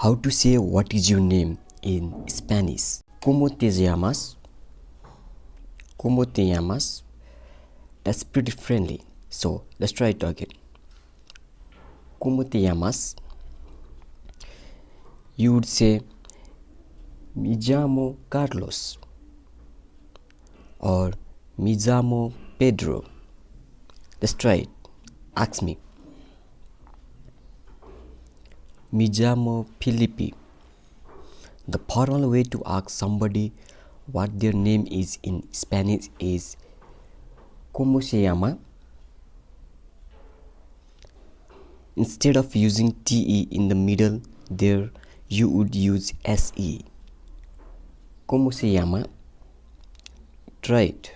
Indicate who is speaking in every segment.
Speaker 1: How to say what is your name in Spanish? ¿Cómo te llamas? ¿Cómo te llamas? That's pretty friendly. So let's try it again. ¿Cómo te llamas? You would say, Me llamo Carlos, or Me llamo Pedro. Let's try it. Ask me. Me llamo Felipe. The formal way to ask somebody what their name is in Spanish is ¿Cómo se llama? Instead of using TE in the middle there, you would use SE. ¿Cómo se llama? Try it.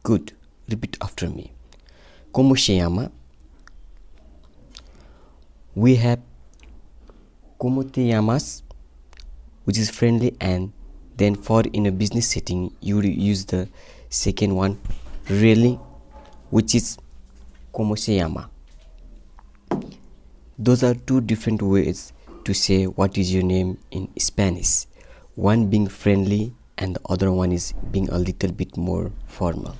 Speaker 1: Good. Repeat after me. ¿Cómo se llama? We have ¿Cómo te llamas? Which is friendly, and then for in a business setting you would use the second one, really, which is ¿Cómo se llama? Those are two different ways to say what is your name in Spanish. One being friendly and the other one is being a little bit more formal.